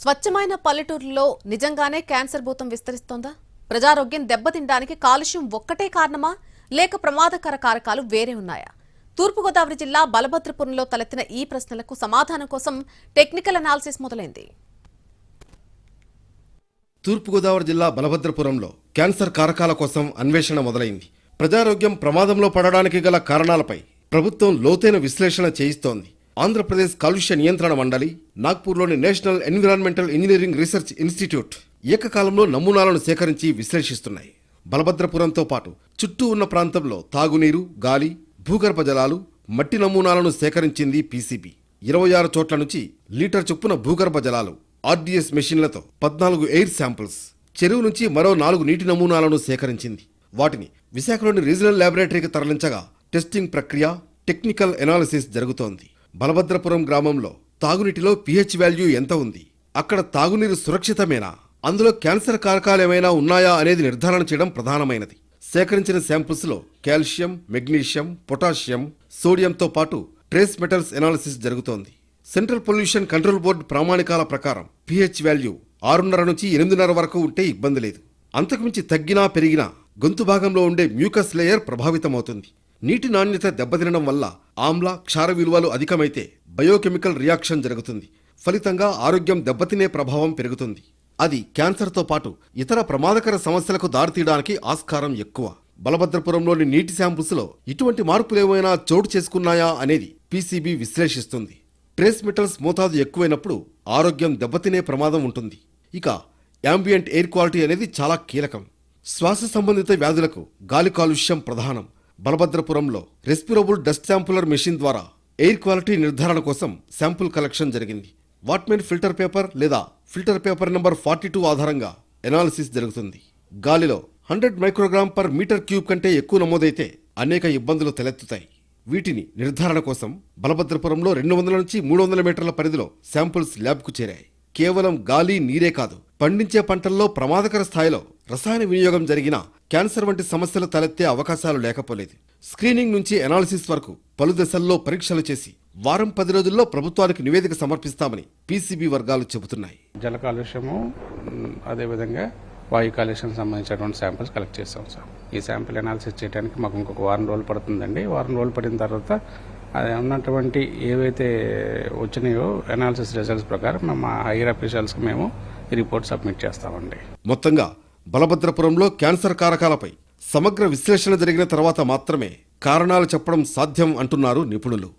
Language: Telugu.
స్వచ్ఛమైన పల్లెటూరులో నిజంగానే క్యాన్సర్ భూతం విస్తరిస్తోందా? ప్రజారోగ్యం దెబ్బతినడానికి కాలుష్యం ఒక్కటే కారణమా, లేక ప్రమాదకర కారకాలు వేరే ఉన్నాయా? తూర్పుగోదావరి జిల్లా బలభద్రపురంలో తలెత్తిన ఈ ప్రశ్నలకు సమాధానం కోసం టెక్నికల్ అనాలిసిస్ మొదలైంది. తూర్పుగోదావరి జిల్లా బలభద్రపురంలో క్యాన్సర్ కారకాల కోసం అన్వేషణ మొదలైంది. ప్రజారోగ్యం ప్రమాదంలో పడడానికి గల కారణాలపై ప్రభుత్వం లోతైన విశ్లేషణ చేయిస్తోంది. ఆంధ్రప్రదేశ్ కాలుష్య నియంత్రణ మండలి, నాగ్పూర్లోని national environmental engineering research institute ఏకకాలంలో నమూనాలను సేకరించి విశ్లేషిస్తున్నాయి. బలభద్రపురంతో పాటు చుట్టూ ఉన్న ప్రాంతంలో తాగునీరు, గాలి, భూగర్భ జలాలు, మట్టి నమూనాలను సేకరించింది పీసీబీ. 26 చోట్ల నుంచి లీటర్ చొప్పున భూగర్భ జలాలు, ఆర్డీఎస్ మెషిన్లతో 14 ఎయిర్ శాంపిల్స్, చెరువు నుంచి మరో 4 నీటి నమూనాలను సేకరించింది. వాటిని విశాఖలోని రీజనల్ ల్యాబొరేటరీకి తరలించగా టెస్టింగ్ ప్రక్రియ, టెక్నికల్ ఎనాలిసిస్ జరుగుతోంది. బలభద్రపురం గ్రామంలో తాగునీటిలో పీహెచ్ వాల్యూ ఎంత ఉంది, అక్కడ తాగునీరు సురక్షితమేనా, అందులో క్యాన్సర్ కారకాలేమైనా ఉన్నాయా అనేది నిర్ధారణ చేయడం ప్రధానమైనది. సేకరించిన శాంపిల్స్ లో కాల్షియం, మెగ్నీషియం, పొటాషియం, సోడియంతో పాటు ట్రేస్ మెటల్స్ ఎనాలిసిస్ జరుగుతోంది. సెంట్రల్ పొల్యూషన్ కంట్రోల్ బోర్డు ప్రామాణికాల ప్రకారం పీహెచ్ వాల్యూ 6.5 నుంచి 8.5 వరకు ఉంటే ఇబ్బంది లేదు. అంతకుమించి తగ్గినా పెరిగినా గొంతు భాగంలో ఉండే మ్యూకస్ లేయర్ ప్రభావితమవుతుంది. నీటి నాణ్యత దెబ్బతినడం వల్ల ఆమ్ల, క్షార విలువలు అధికమైతే బయోకెమికల్ రియాక్షన్ జరుగుతుంది. ఫలితంగా ఆరోగ్యం దెబ్బతినే ప్రభావం పెరుగుతుంది. అది క్యాన్సర్తో పాటు ఇతర ప్రమాదకర సమస్యలకు దారితీయడానికి ఆస్కారం ఎక్కువ. బలభద్రపురంలోని నీటి శాంపుల్స్లో ఇటువంటి మార్పులేమైనా చోటు చేసుకున్నాయా అనేది పీసీబీ విశ్లేషిస్తుంది. ట్రేస్ మెటల్స్ మోతాదు ఎక్కువైనప్పుడు ఆరోగ్యం దెబ్బతినే ప్రమాదం ఉంటుంది. ఇక యాంబియంట్ ఎయిర్ క్వాలిటీ అనేది చాలా కీలకం. శ్వాస సంబంధిత వ్యాధులకు గాలి కాలుష్యం ప్రధానం. బలభద్రపురంలో రెస్పిరబుల్ డస్ట్ శాంపులర్ మెషిన్ ద్వారా ఎయిర్ క్వాలిటీ నిర్ధారణ కోసం శాంపుల్ కలెక్షన్ జరిగింది. వాట్మెన్ ఫిల్టర్ పేపర్ లేదా ఫిల్టర్ పేపర్ నెంబర్ 42 ఆధారంగా ఎనాలిసిస్ జరుగుతుంది. గాలిలో 100 మైక్రోగ్రామ్ పర్ మీటర్ క్యూబ్ కంటే ఎక్కువ నమోదైతే అనేక ఇబ్బందులు తలెత్తుతాయి. వీటిని నిర్ధారణ కోసం బలభద్రపురంలో 200 నుంచి 300 మీటర్ల పరిధిలో శాంపుల్స్ ల్యాబ్కు చేరాయి. కేవలం గాలి, నీరే కాదు, పండించే పంటల్లో ప్రమాదకర స్థాయిలో రసాయన వినియోగం జరిగినా క్యాన్సర్ వంటి సమస్యలు తలెత్తే అవకాశాలు లేకపోలేదు. స్క్రీనింగ్ నుంచి ఎనాలిసిస్ వరకు పలు దశల్లో పరీక్షలు చేసి వారం 10 రోజుల్లో ప్రభుత్వానికి నివేదిక సమర్పిస్తామని పీసీబీ వర్గాలు చెబుతున్నాయి. జల కాలుష్యము, అదేవిధంగా వాయు కాలుష్యం సంబంధించినటువంటి శాంపిల్స్ కలెక్ట్ చేస్తాం సార్. ఈ శాంపిల్ ఎనాలిసిస్ చేయడానికి మాకు ఇంకొక 1 రోజులు పడుతుందండి. 1 రోజులు పడిన తర్వాత అది ఉన్నటువంటి ఏవైతే వచ్చినాయో ఎనాలిసిస్ రిజల్ట్స్ ప్రకారం మేము హైయర్ అఫీషియల్స్కి మేము ఈ రిపోర్ట్ సబ్మిట్ చేస్తామండి. మొత్తంగా బలభద్రపురంలో క్యాన్సర్ కారకాలపై సమగ్ర విశ్లేషణ జరిగిన తర్వాత మాత్రమే కారణాలు చెప్పడం సాధ్యం అంటున్నారు నిపుణులు.